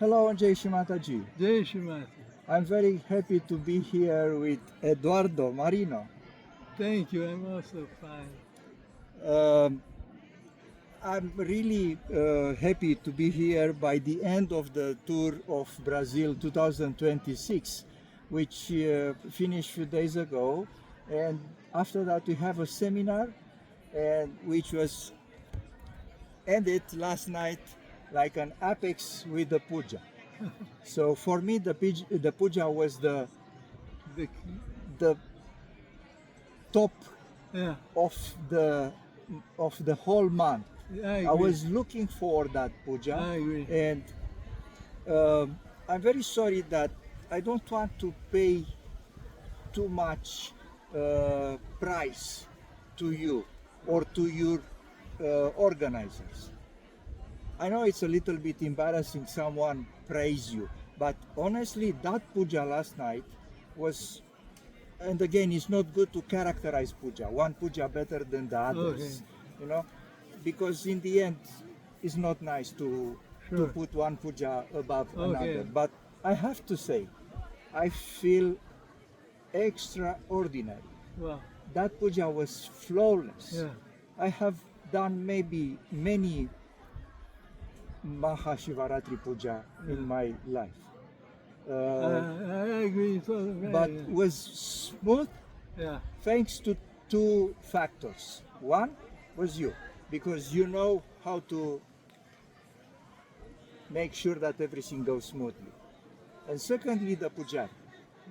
Hello, Jai Shimataji. Jai Shrimati. I'm very happy to be here with Eduardo Marino. Thank you, I'm also fine. Um, I'm really happy to be here by the end of the tour of Brazil 2026, which finished a few days ago. And after that, we have a seminar, and which was ended last night like an apex with the puja. So for me, the puja was The, the top yeah, of the whole month. I agree. I was looking for that puja, I agree. and I'm very sorry that I don't want to pay too much price to you or to your organizers. I know it's a little bit embarrassing someone praise you, but honestly, that puja last night was, and again, it's not good to characterize puja, one puja better than the others, you know, because in the end, it's not nice to Sure. put one puja above Okay. another. But I have to say, I feel extraordinary. Wow. That puja was flawless. Yeah. I have done maybe many Mahashivarati puja in my life. I agree. It was very, But was smooth yeah. thanks to two factors. One was you, because you know how to make sure that everything goes smoothly. And secondly, the pujari.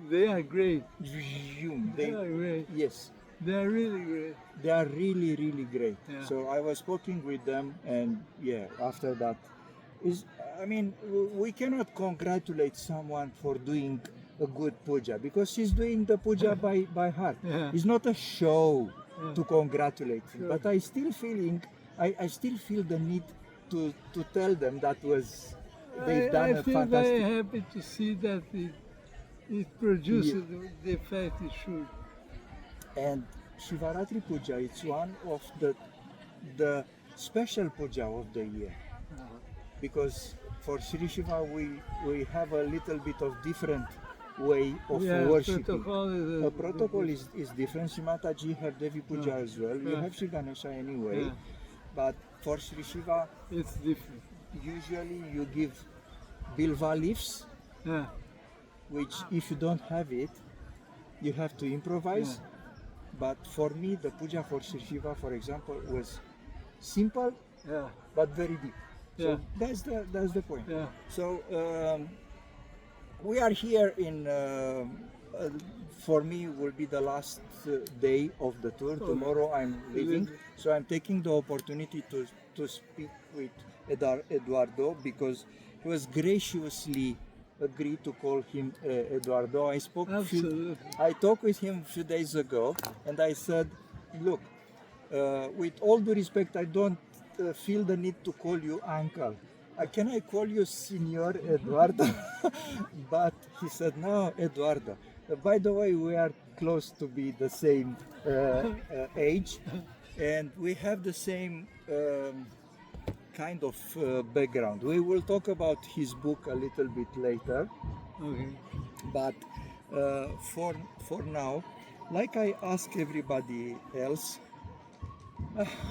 They are great. They, They are great. yes, They are really great. they are really, really great. Yeah. So I was talking with them, and yeah, after that, I mean, we cannot congratulate someone for doing a good puja because he's doing the puja by heart. Yeah. It's not a show Yeah. to congratulate him, Sure. but I still feel the need to tell them that they've done I a feel very fantastic. happy to see that it produces the effect it should. And Shivaratri Puja, it's one of the special puja of the year, because for Sri Shiva we have a little bit of different way of Yeah, worshiping. protocol is The protocol is different. Sri Mataji have Devi Puja as well. We Yeah. have Sri Ganesha anyway, Yeah. but for Sri Shiva, It's different. usually you give bilva leaves, Yeah. which if you don't have it, you have to improvise. Yeah. But for me, the puja for Sri Shiva, for example, was simple Yeah. but very deep. Yeah. So that's the point. Yeah. So we are here in. For me, will be the last day of the tour. Oh. Tomorrow I'm leaving, so I'm taking the opportunity to speak with Eduardo, because he was graciously agreed to call him Eduardo. Absolutely. I talked with him a few days ago, and I said, look, with all due respect, I don't feel the need to call you uncle. Can I call you Signor Eduardo? But he said, no, Eduardo. By the way, we are close to be the same age, and we have the same kind of background. We will talk about his book a little bit later, Okay. but for now, like I ask everybody else,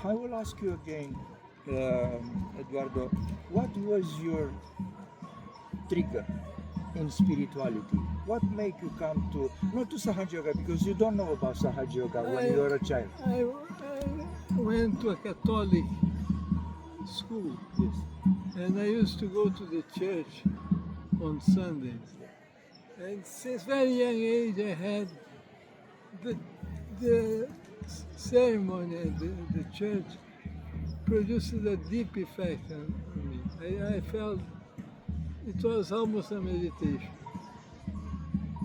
I will ask you again, Eduardo, what was your trigger in spirituality? What made you come to, not to Sahaja Yoga, because you don't know about Sahaja Yoga when you were a child. I went to a Catholic school, Yes. and I used to go to the church on Sundays. And since very young age, I had the ceremony at the church produces a deep effect on me. I felt it was almost a meditation.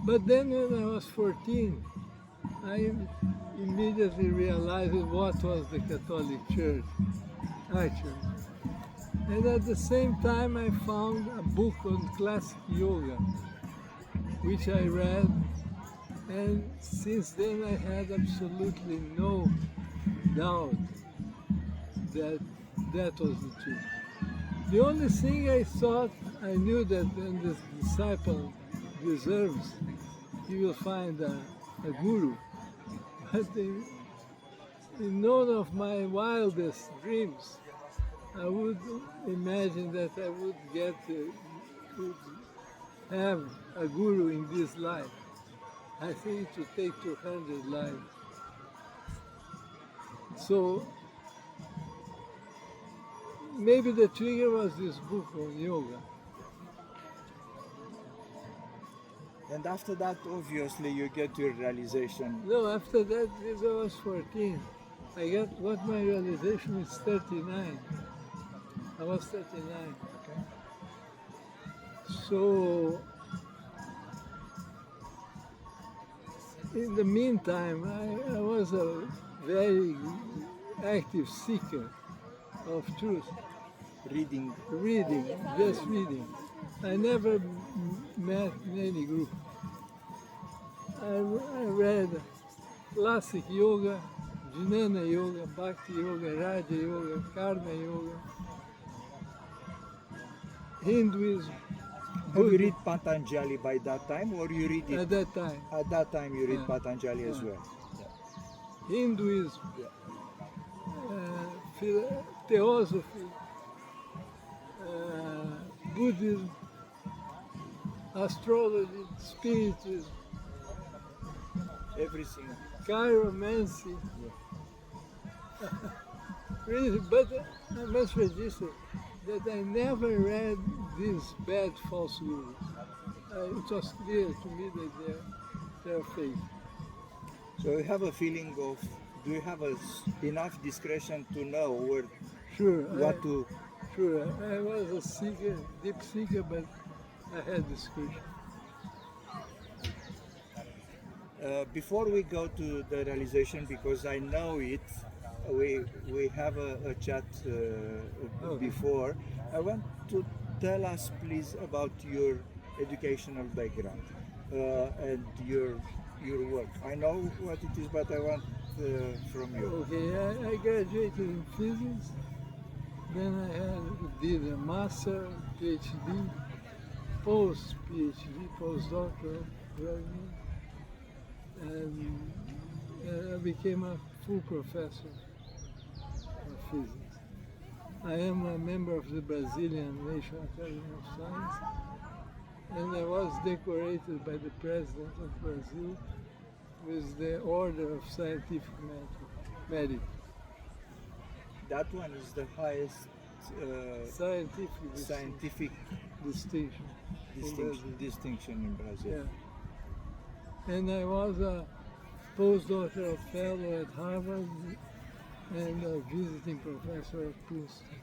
But then when I was 14, I immediately realized what was the Catholic Church, actually. And at the same time, I found a book on classic yoga, which I read, and since then I had absolutely no doubt that that was the truth. The only thing I thought, I knew that when the disciple deserves, he will find a guru. But in none of my wildest dreams, I would imagine that I would would have a guru in this life. I think it would take 200 lives. So maybe the trigger was this book on yoga. And after that, obviously, you get your realization. No, after that, I was 14. I got my realization is 39. I was 39. Okay. So, in the meantime, I was a very active seeker of truth. Reading. Reading, just reading. I never met in any group. I read classic yoga, Jnana yoga, Bhakti yoga, Raja yoga, Karma yoga, Hinduism. Have you read Patanjali by that time, or you read it At that time, at that time? You read Yeah. Patanjali as Yeah. well. Hinduism, Yeah. theosophy, Buddhism, astrology, spiritism, Everything. chiromancy. Really, but I must register that I never read these bad false gurus. It was clear to me that they're fake. So you have a feeling of, do you have enough discretion to know Sure, what to? Sure, I was a seeker, deep seeker, but I had discretion. Before we go to the realization, because I know it, we have a chat Okay. before. I want to tell us, please, about your educational background and your work. I know what it is, but I want from you. Okay, I graduated in physics, then I did a master, PhD, post-PhD, postdoctoral program, and I became a full professor of physics. I am a member of the Brazilian National Academy of Science, and I was decorated by the President of Brazil with the Order of Scientific Merit. That one is the highest Scientific distinction. distinction in Brazil. Yeah. And I was a postdoctoral fellow at Harvard and a visiting professor at Princeton.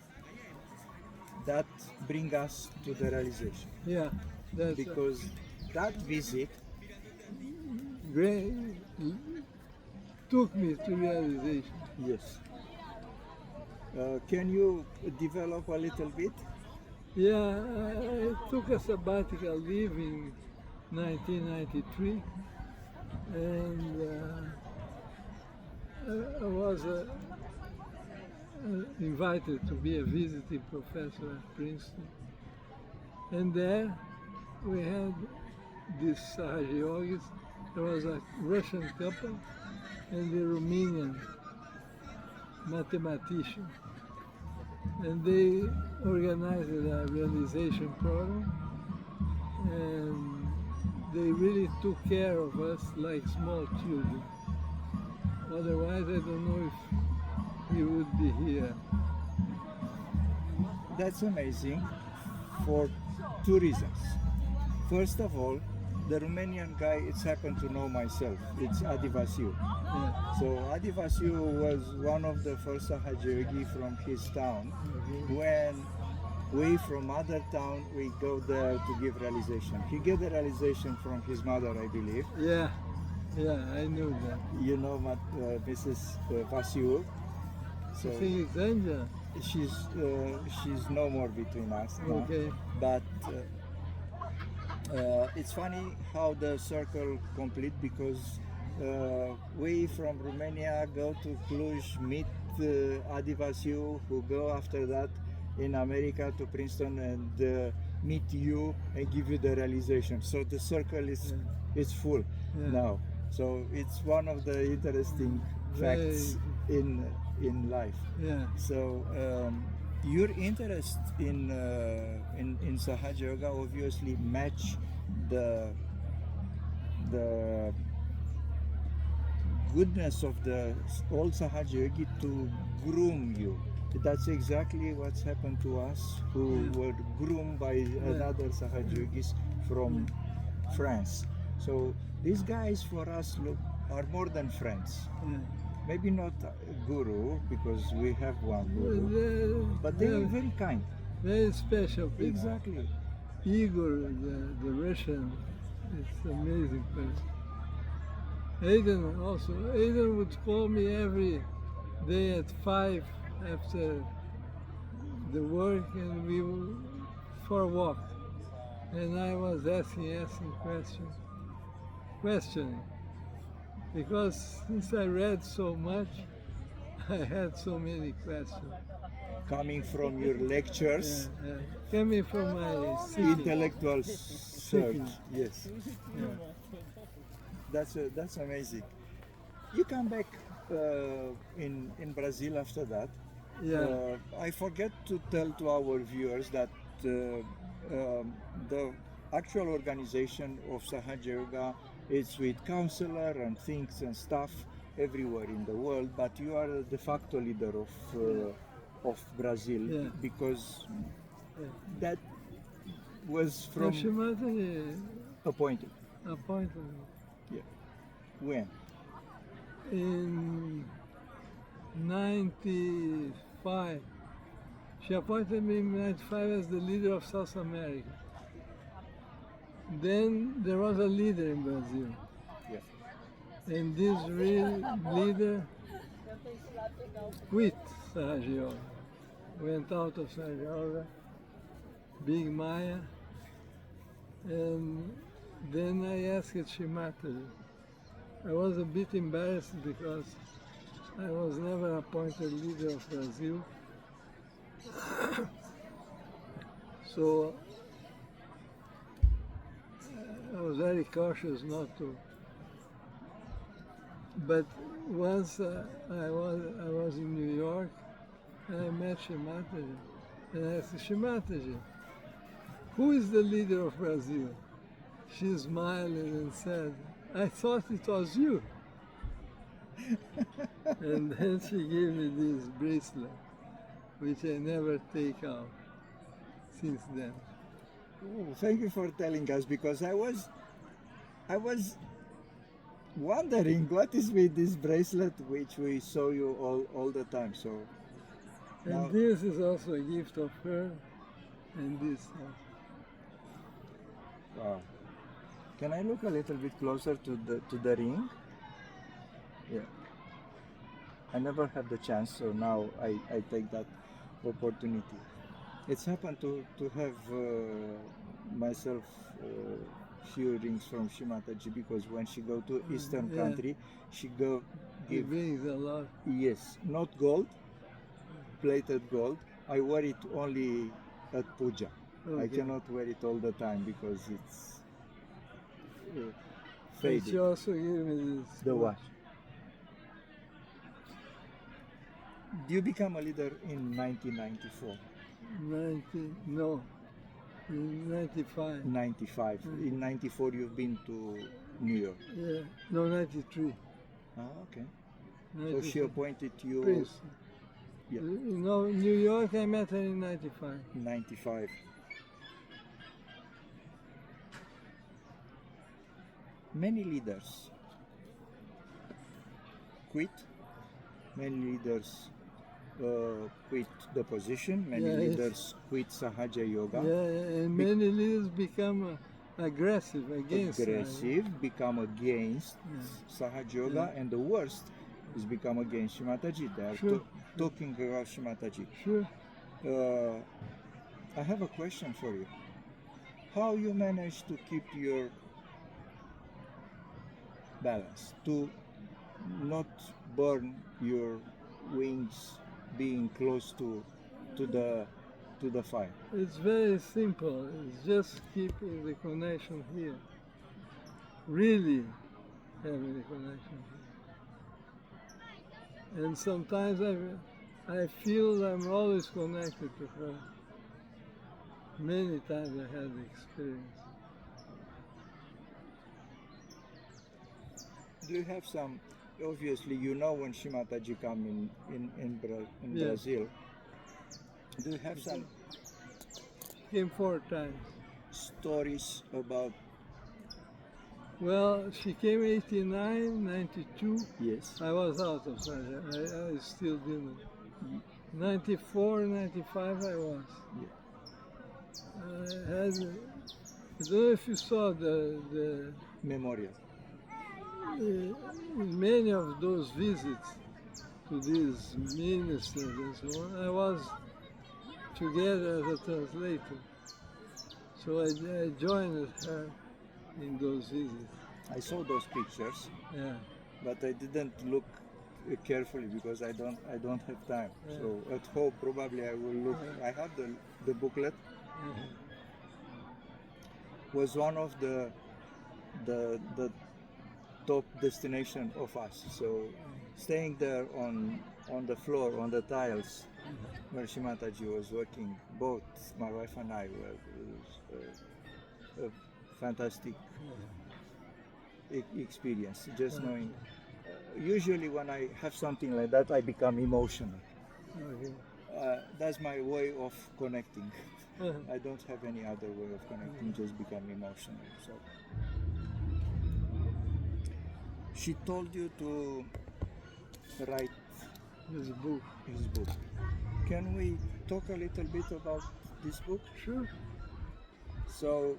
That brings us to the realization, Yeah, that's because that visit great, took me to realization. Yes. Can you develop a little bit? Yeah, I took a sabbatical leave in 1993, and I was invited to be a visiting professor at Princeton. And there we had these Sahaja yogis. There was a Russian couple and a Romanian mathematician. And they organized a realization program, and they really took care of us like small children. Otherwise, I don't know if we would be here. That's amazing for two reasons. First of all, the Romanian guy, it's happened to know myself. It's Adi Vasiu. Yeah. So Adi Vasiu was one of the first Sahaja yogi from his town. When we from other town, we go there to give realization. He gave the realization from his mother, I believe. Yeah, I knew that. You know Mrs. Vasiu. So I think it's Angela. she's no more between us now. Okay. But it's funny how the circle complete, because we from Romania go to Cluj, meet Adi Vasiu, who go after that in America to Princeton and meet you and give you the realization. So the circle is full now. So it's one of the interesting facts in life. Yeah. So your interest in Sahaja Yoga obviously match the goodness of the old Sahaja Yogi to groom you. That's exactly what's happened to us, who were groomed by another Sahaja Yogis from France. So these guys for us are more than friends. Maybe not a guru, because we have one guru, but they are very kind. Very special people. Exactly. Igor, the Russian, it's amazing person. Aidan also. Aidan would call me every day at 5 after the work, and we would for a walk. And I was asking questioning. Because since I read so much, I had so many questions. Coming from your lectures, Coming from my intellectual search. Yes. That's amazing. You come back in Brazil after that. I forget to tell to our viewers that the actual organization of Sahaja Yoga is with counselor and things and stuff everywhere in the world, but you are the de facto leader of Brazil because that was from appointed. Yeah. When? In 95. She appointed me in 95 as the leader of South America. Then there was a leader in Brazil. Yeah. And this real leader quit Sahaja Yoga, went out of Sahaja Yoga, Big Maya, and then I asked Shimataji. I was a bit embarrassed because I was never appointed leader of Brazil. So I was very cautious not to. But once I was in New York and I met Shimataji, and I asked Shimataji, who is the leader of Brazil? She smiled and said, I thought it was you. And then she gave me this bracelet, which I never take out since then. Oh, thank you for telling us, because I was wondering what is with this bracelet which we saw you all the time. So and this is also a gift of her, and this also. Wow. Can I look a little bit closer to the ring? Yeah. I never had the chance, so now I take that opportunity. It's happened to have myself few rings from Shimataji, because when she go to Eastern country, she give brings a lot. Yes, not gold, plated gold. I wear it only at puja. I cannot wear it all the time because it's faded. She also gave me this. The watch. Do you become a leader in 1994? No, in 95. 95. In 94 you've been to New York? Yeah, no, 93. Ah, okay. 93. So she appointed you... Prince. Yeah. You know, New York, I met her in 95. 95. Many leaders quit. Many leaders quit the position. Many leaders quit Sahaja Yoga. Yeah, and many leaders become aggressive against. Become against Sahaja Yoga, and the worst is become against Shimataji. They are talking about Shimataji. Sure. I have a question for you. How you manage to keep your balance, to not burn your wings being close to the to the fire? It's very simple. It's just keeping the connection here. Really having the connection here. And sometimes I feel I'm always connected to her. Many times I had the experience. Do you have some, obviously you know when Shimataji come in Yes. Brazil, do you have some Came 4 times. stories about, Well, she came 89, 92. yes, I was out of Saja. I still didn't. 94, 95 I was. I had, I don't know if you saw the memorial? in many of those visits to these ministers and so on, I was together as a translator. So I joined her in those visits. I saw those pictures, Yeah. but I didn't look carefully because I don't have time. Yeah. So at home probably I will look. Yeah. I have the booklet. Yeah. Was one of the top destination of us. So staying there on the floor, on the tiles, where Shimataji was working, both my wife and I were, it was a fantastic experience. Just knowing. Usually when I have something like that, I become emotional. Okay. That's my way of connecting. Uh-huh. I don't have any other way of connecting, just become emotional. So she told you to write This book. his book. Can we talk a little bit about this book? Sure. So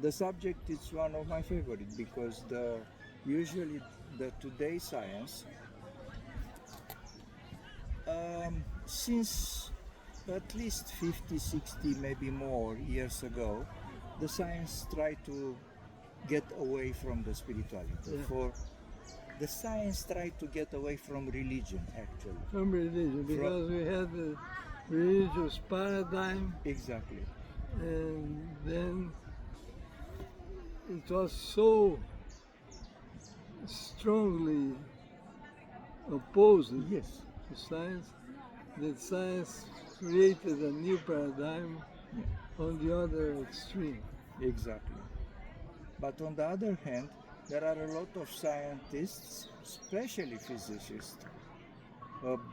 the subject is one of my favorite because usually the today science, since at least 50, 60, maybe more years ago, the science tried to get away from the spirituality. Yeah. For the science tried to get away from religion, actually. From religion, because we had the religious paradigm, Exactly. and then it was so strongly opposed Yes. to science that science created a new paradigm on the other extreme. Exactly. But on the other hand, there are a lot of scientists, especially physicists,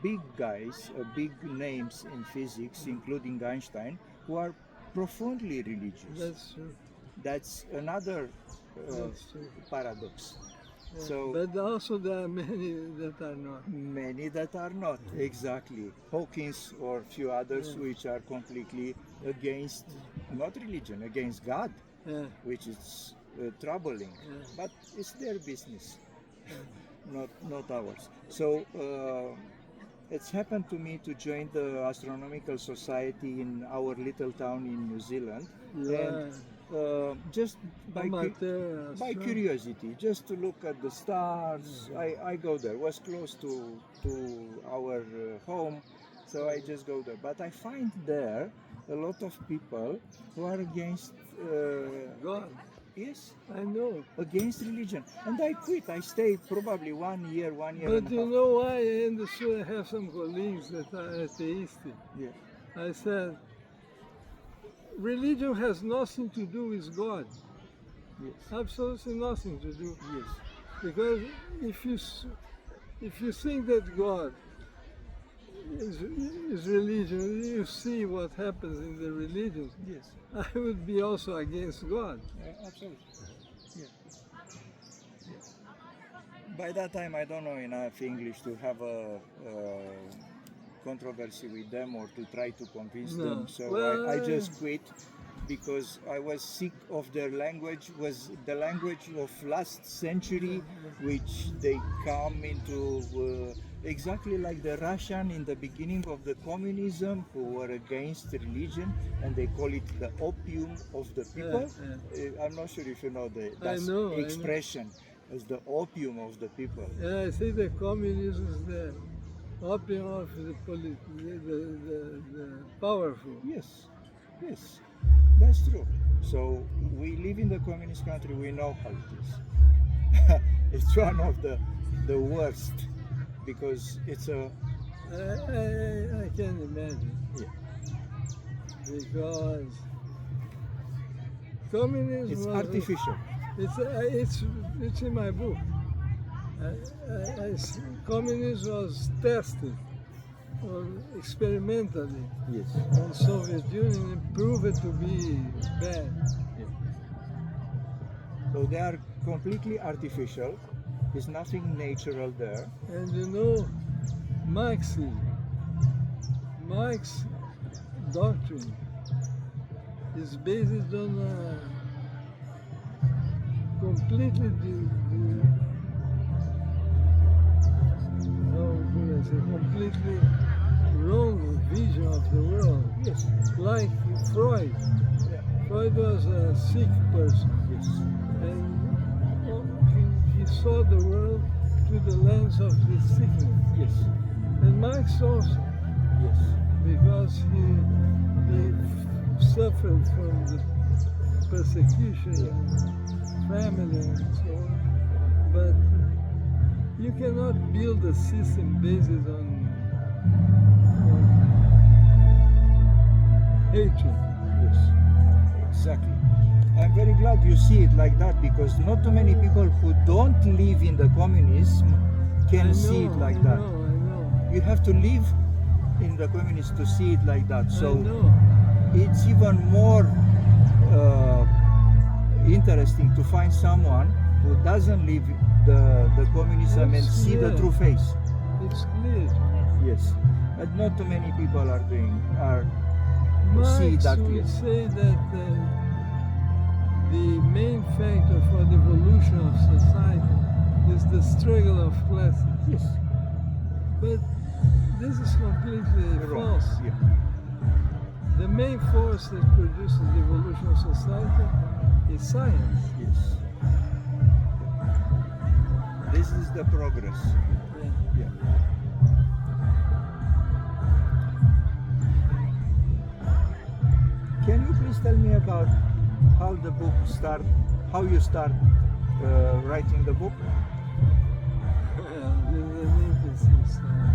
big guys, big names in physics, including Einstein, who are profoundly religious. That's true. That's another That's true. paradox. Yeah. So But also there are many that are not. many that are not, exactly. Hawkins or few others which are completely against, not religion, against God, Yeah. which is troubling. Yeah. But it's their business, not ours. So it's happened to me to join the Astronomical Society in our little town in New Zealand. Yeah. And just by Amateur curiosity, just to look at the stars, I go there. It was close to our home, so I just go there. But I find there a lot of people who are against God. yes, I know. against religion, and I quit. I stayed probably 1 year, 1 year But and a you half. know why I understood? I have some colleagues that are atheistic. Yeah. I said, religion has nothing to do with God. Yes. Absolutely nothing to do. Yes. Because if you think that God is religion, you see what happens in the religions. Yes. I would be also against God. Absolutely. Yeah. By that time, I don't know enough English to have a controversy with them or to try to convince No. them. So Well, I just quit because I was sick of their language. Was the language of last century, which they come into exactly like the Russian in the beginning of the communism, who were against religion, and they call it the opium of the people. I'm not sure if you know that know. expression as the opium of the people. Yeah, I think the communism is there. opium of the powerful. Yes, yes, that's true. So we live in the communist country. We know how it is. It's one of the worst because it's a I can imagine yeah. because communism It's was, artificial. it's in my book. Communism was tested experimentally Yes. on Soviet Union and proved to be bad. Yeah. So they are completely artificial. There's nothing natural there. And you know, Marx's doctrine is based on a completely completely wrong vision of the world. Yes. Like Freud. Yeah. Freud was a sick person, Yes. and he saw the world through the lens of the sickness. Yes. And Marx also, Yes. because he suffered from the persecution and family and so on. But you cannot build a system based on hatred. Yes. Exactly. I'm very glad you see it like that because not too many people who don't live in the communism can see it like that. I know. You have to live in the communism to see it like that. I So know. it's even more interesting to find someone who doesn't live the communism and see the true face. It's clear. Yes, but not too many people are see Marx that would clear. say that the main factor for the evolution of society is the struggle of classes. Yes, But this is completely wrong. false. Yeah. The main force that produces the evolution of society is science. Yes. This is the progress. Yeah. Yeah. Can you please tell me about how the book start? How you start writing the book? This is an interesting story.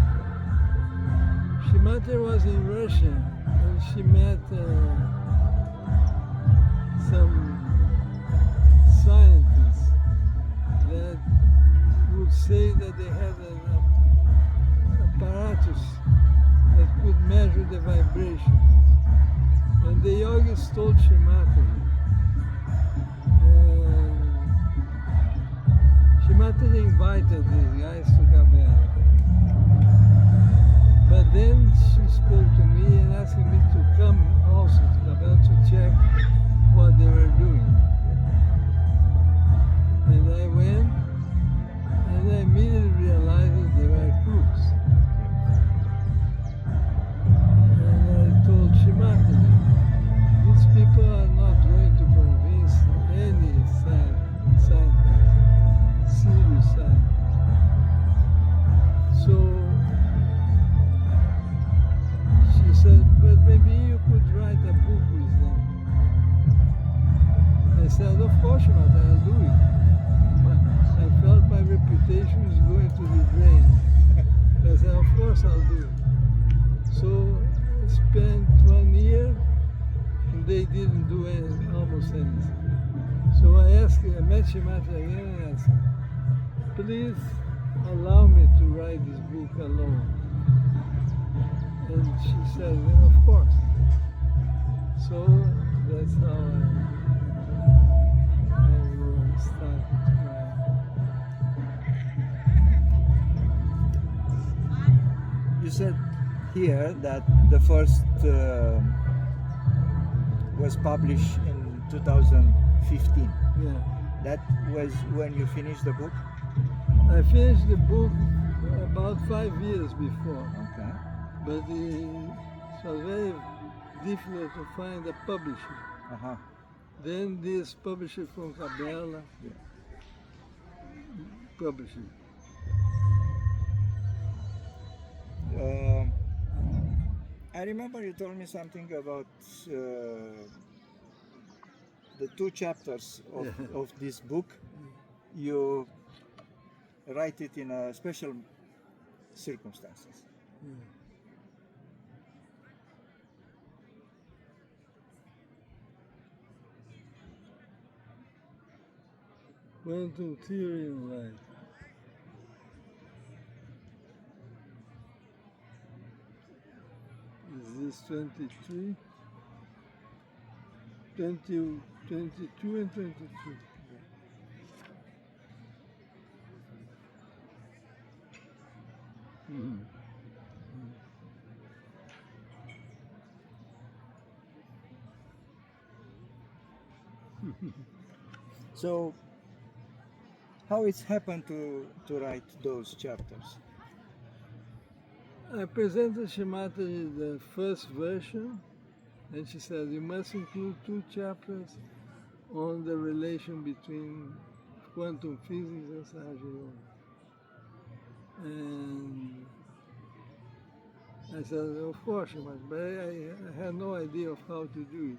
Shimata was in Russia and she met some scientists that would say that they had an apparatus that could measure the vibration. And the yogis told Shimata. Shimata invited these guys to Cabela. But then she spoke to me and asked me to come also to Cabela to check what they were doing. And I went and I immediately realized that they were crooks. And I told Shimata, these people are not going to convince any scientist, serious scientist. So she said, but maybe you could write a book with them. I said, of course, Shimata, I'll do it. I felt my reputation was going to the drain. I said, of course I'll do it. So I spent 1 year and they didn't do almost anything. So I met Shimata again and asked, please allow me to write this book alone. And she said, of course. So that's how I started to write. You said here that the first was published in 2015. Yeah. That was when you finished the book? I finished the book about 5 years before, Okay. but it was very difficult to find a publisher. Uh-huh. Then this publisher from Cabela Yeah. published it. Um, I remember you told me something about the two chapters of this book. You write it in special circumstances. Quantum theory in light. Is this 23? 20, 22 and 23. Mhm. So, how it's happened to write those chapters? I presented Shimata the first version, and she said, you must include 2 chapters on the relation between quantum physics and Sahaja Yoga. And I said, of course, Shimata, but I had no idea of how to do it.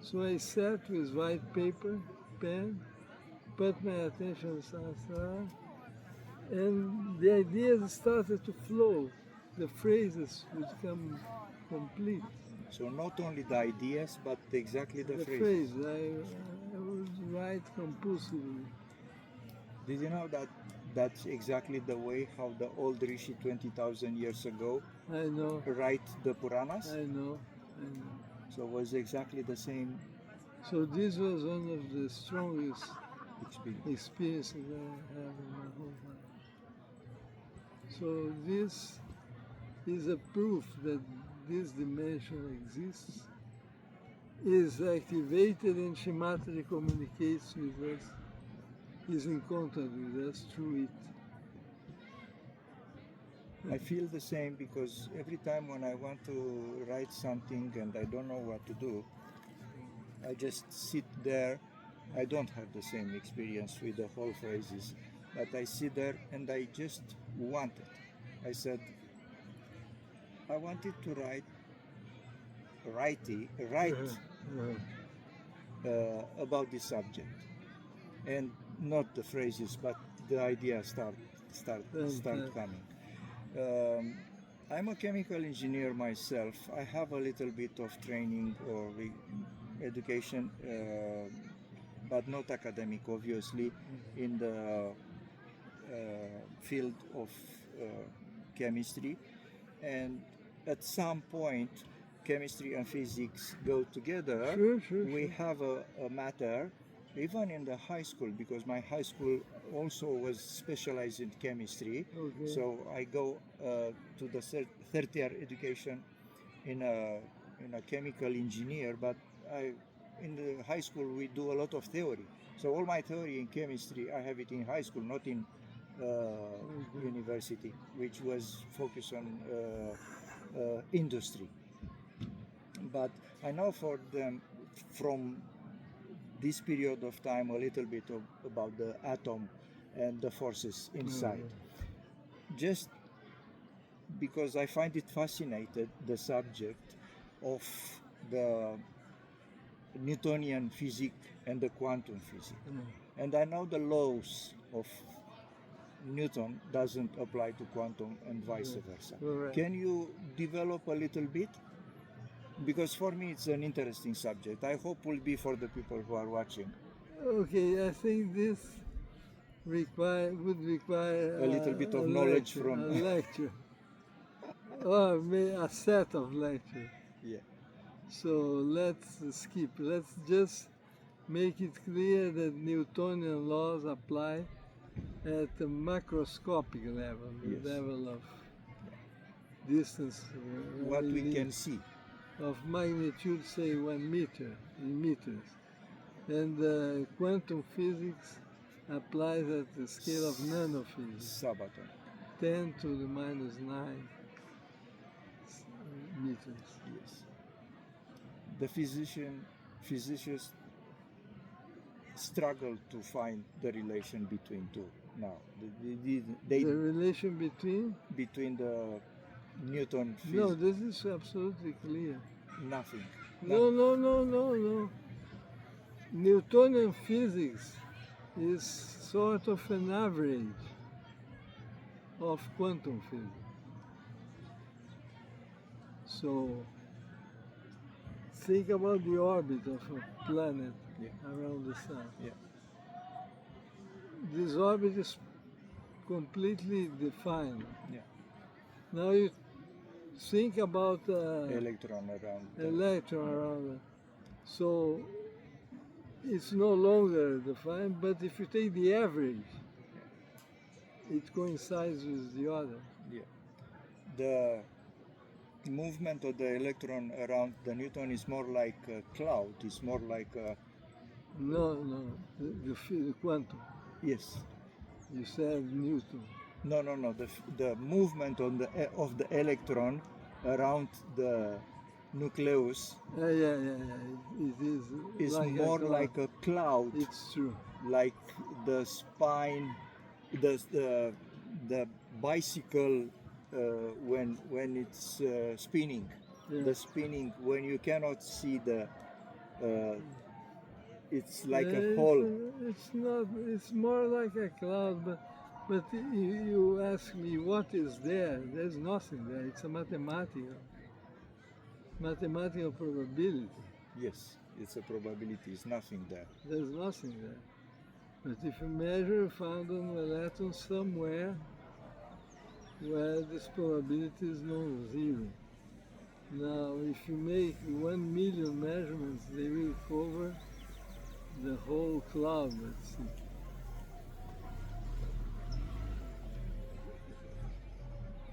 So I sat with white paper, pen, put my attention on Sahasrara, and the ideas started to flow. The phrases would come complete. So not only the ideas, but exactly the The phrases. phrase, I would write compulsively. Did you know that that's exactly the way how the old Rishi 20,000 years ago I know, write the Puranas? I know. So it was exactly the same So this was one of the strongest experience. experiences I have in my whole life. So this is a proof that this dimension exists, is activated, and Shimatri communicates with us, is in contact with us through it. I feel the same because every time when I want to write something and I don't know what to do, I just sit there. I don't have the same experience with the whole phrases, but I sit there and I just want it. I said, I wanted to write about this subject, and not the phrases, but the ideas start coming. I'm a chemical engineer myself. I have a little bit of training or education, but not academic, obviously, in the field of chemistry. And at some point, chemistry and physics go together. We have a matter, even in the high school, because my high school also was specialized in chemistry. Okay. So I go to the third year education in a chemical engineer, but in the high school we do a lot of theory. So all my theory in chemistry, I have it in high school, not in university, which was focused on industry. But I know for them from this period of time a little bit about the atom and the forces inside. Just because I find it fascinating, the subject of the Newtonian physics and the quantum physics. And I know the laws of Newton doesn't apply to quantum and vice versa. Correct. Can you develop a little bit? Because for me it's an interesting subject. I hope will be for the people who are watching. Okay, I think this would require A little bit of knowledge lecture, from a lecture, or a set of lectures. Yeah. So let's skip. Let's just make it clear that Newtonian laws apply at the macroscopic level, the Yes. level of distance. What we can see. Of magnitude, say 1 meter, in meters. And quantum physics applies at the scale of nanophysics. Sabaton. 10 to the minus 9 meters. Yes. The physicists struggle to find the relation between two now. The relation between the Newton No, physics? this is absolutely clear. Nothing. No, no, no, no, no. Newtonian physics is sort of an average of quantum physics. So think about the orbit of a planet Yeah. around the sun. Yeah. This orbit is completely defined. Yeah. Now you think about Electron around. electron around it. So it's no longer defined, but if you take the average, it coincides with the other. Yeah. The movement of the electron around the Newton is more like a cloud. It's more like a No, no, the quantum. yes. You said Newton. No, no, no. The movement on of the electron around the nucleus Yeah. It is is like more a cloud. like a cloud, It's true. like the spine, the bicycle when it's spinning. Yeah. The spinning when you cannot see the. It's like a It's, hole. It's not. It's more like a cloud, but you ask me what is there. There's nothing there. It's a mathematical probability. Yes, it's a probability. It's nothing there. There's nothing there. But if you measure, found an electron somewhere where this probability is non-zero. Now, if you make 1 million measurements, they will cover the whole cloud, let's see.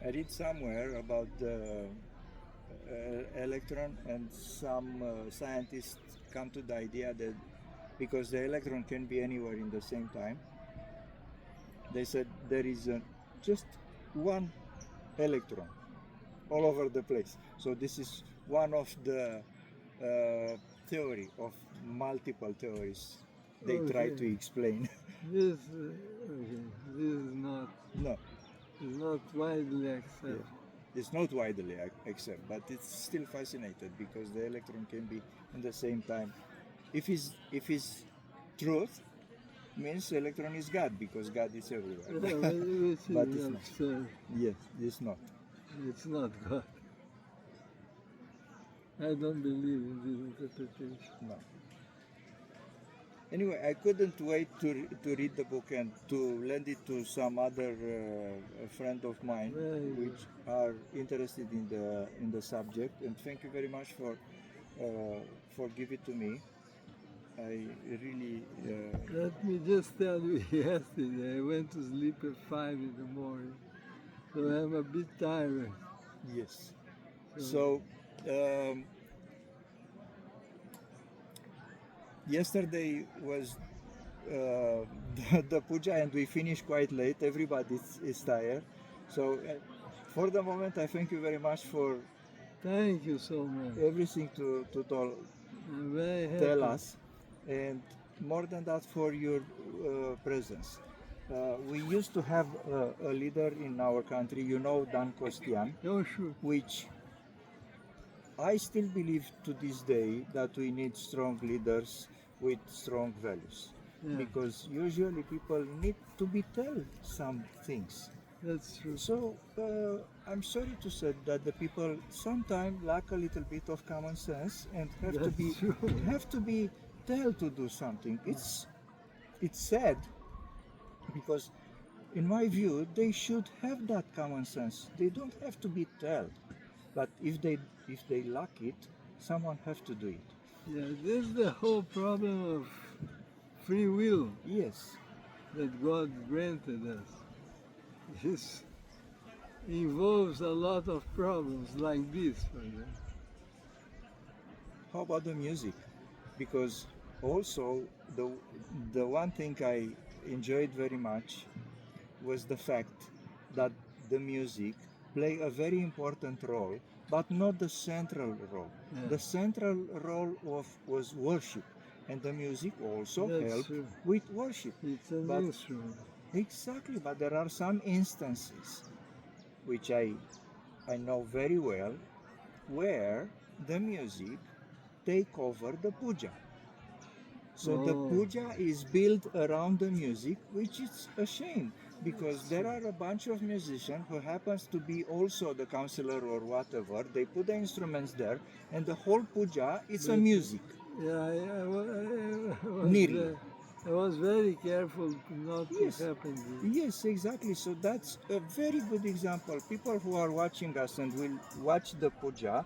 I read somewhere about the electron, and some scientists come to the idea that because the electron can be anywhere in the same time, they said there is just one electron all over the place. So this is one of the theory of multiple theories they try to explain. This is not No, widely accepted. it's not widely accepted, but it's still fascinated because the electron can be in the same time. If it's truth, means electron is God because God is everywhere. Which But is it's not. absurd. Yes, it's not. It's not God. I don't believe in this interpretation. No. Anyway, I couldn't wait to read the book and to lend it to some other friend of mine, Very good. which are interested in the subject. And thank you very much for giving it to me. I really Let me just tell you, yesterday I went to sleep at 5 in the morning, so I'm a bit tired. yes. So yesterday was the puja, and we finished quite late. Everybody is tired. So for the moment, I thank you very much for Thank you so much. everything to I'm very happy. tell us, and more than that, for your presence. We used to have a leader in our country, Dan Costian, Oh, sure. which I still believe to this day that we need strong leaders with strong values. Yeah. Because usually people need to be told some things. That's true. So I'm sorry to say that the people sometimes lack a little bit of common sense and That's true. have to be told to do something. It's sad because in my view they should have that common sense. They don't have to be told, but if they lack it, someone has to do it. Yeah, this is the whole problem of free will Yes. that God granted us. This involves a lot of problems like this, for example. How about the music? Because also the one thing I enjoyed very much was the fact that the music play a very important role, but not the central role. Yeah. The central role was worship, and the music also That's helped true. with worship. It's an But- instrument. Exactly, but there are some instances which I know very well where the music take over the puja. So the Oh. puja is built around the music, which is a shame because there are a bunch of musicians who happens to be also the counselor or whatever. They put the instruments there, and the whole puja is a But, music. Yeah, Nearly. I was very careful not Yes. to happen this. Yes, exactly. So that's a very good example. People who are watching us and will watch the puja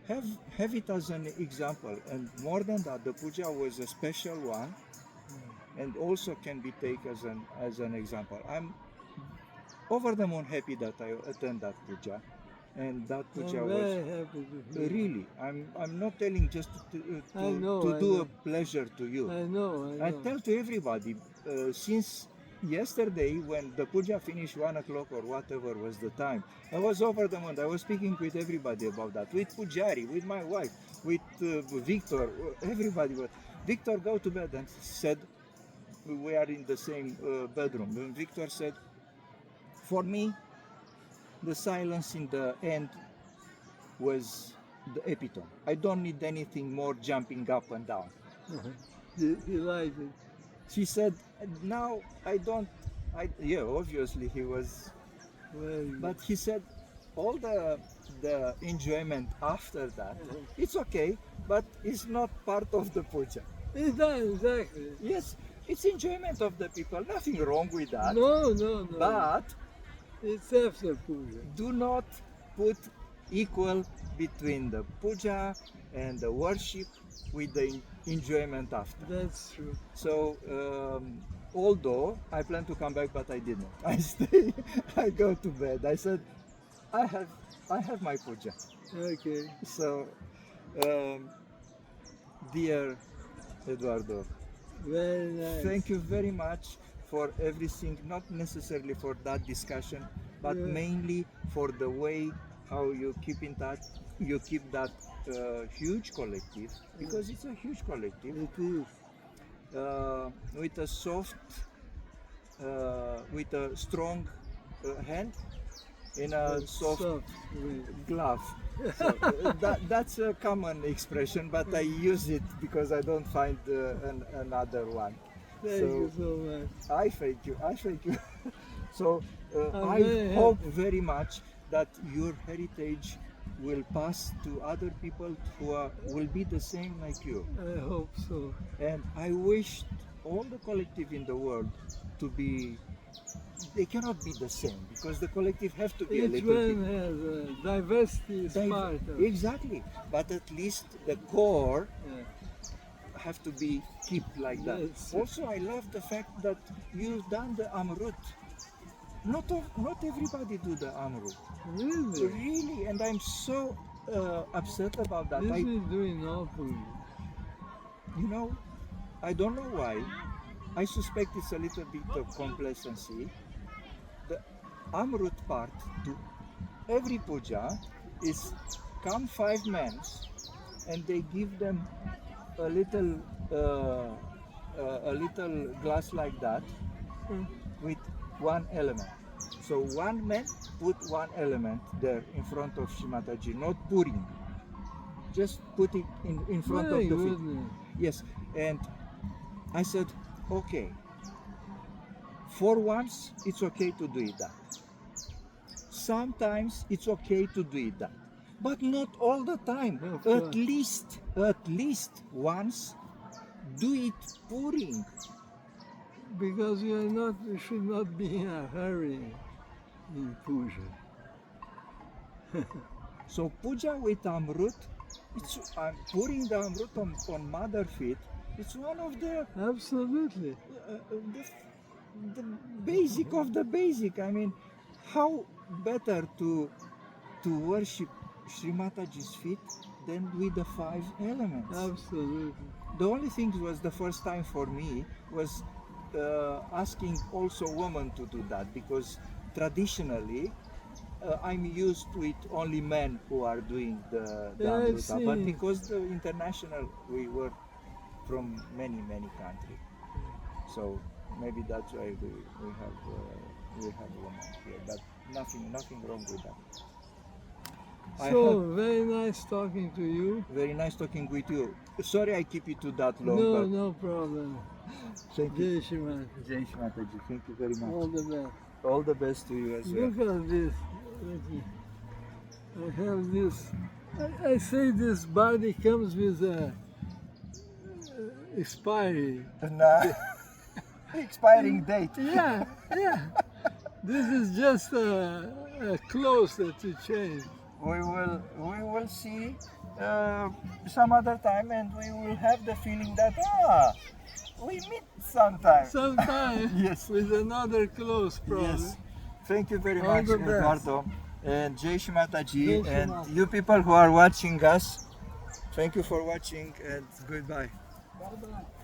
have it as an example. And more than that, the puja was a special one, and also can be taken as an example. I'm over the moon happy that I attend that puja, and that puja I'm was very happy to hear. really. I'm not telling just I know, to I do a know. pleasure to you. I know, I I know. tell to everybody since yesterday when the puja finished 1 o'clock or whatever was the time, I was over the moon. I was speaking with everybody about that, with Pujari, with my wife, with Victor, everybody. But Victor go to bed and said we are in the same bedroom. And Victor said, for me, the silence in the end was the epitome. I don't need anything more jumping up and down. He liked it. She said, now I don't, yeah, obviously he was, Very good. but he said, all the enjoyment after that, it's okay, but it's not part of the puja. Exactly. Yes, it's enjoyment of the people, nothing wrong with that, No. but It's after puja. do not put equal between the puja and the worship with the enjoyment after. That's true. So, although I plan to come back, but I didn't. I stay. I go to bed. I said, I have my puja. Okay. So, um, dear Eduardo, Very nice. thank you very much for everything. Not necessarily for that discussion, but Yeah. mainly for the way how you keep in touch. You keep that huge collective because it's a huge collective. It is. With a soft, with a strong hand in a soft way. glove. So that's a common expression, but I use it because I don't find another one. Thank you so much. I thank you. I thank you. So I'm I very hope happy. very much that your heritage will pass to other people who will be the same like you. I hope so. And I wish all the collective in the world to be, they cannot be the same because the collective have to be a Each little one bit. has diversity is part of. Exactly, but at least the core Yeah. have to be kept like that. Yes. Also, I love the fact that you've done the Amrut. Not everybody do the Amrut. Really? Really, and I'm so upset about that. This is doing awfully. You know, I don't know why. I suspect it's a little bit of complacency. The Amrut part to every puja is come 5 men and they give them a little glass like that with one element. So one man put one element there in front of Shimataji, not pouring. Just put it in front My of the feet. goodness. Yes, and I said, okay, for once it's okay to do it that. Sometimes it's okay to do it that, but not all the time. Of course. At least once, do it pouring. Because you should not be in a hurry in puja. So puja with Amrut, I'm pouring the Amrut on mother feet. It's one of the Absolutely. the basic of the basic. I mean, how better to worship Sri Mataji's feet than with the 5 elements? Absolutely. The only thing was the first time for me was asking also women to do that because traditionally I'm used to it only men who are doing the Yeah, I've Amruta, but seen. because the international we were from many countries, so maybe that's why we have women here, but nothing wrong with that. I So, have very nice talking to you. very nice talking with you. Sorry I keep it to that long, No, but no problem. thank you. Jai Shriman. Jai Shri Mataji. Thank you very much. All the best. All the best to you as well. Look at this. I have this. I say this body comes with a expiry. Nah. Expiring date. Yeah, yeah. This is just a clothes that you change. We will see some other time, and we will have the feeling that we meet sometime. Sometime Yes. with another clothes probably. Yes. Thank you very All much, the best. Eduardo. And Jai Shri Mataji. Jai Shri And Mata. you people who are watching us, thank you for watching and goodbye. Bye-bye.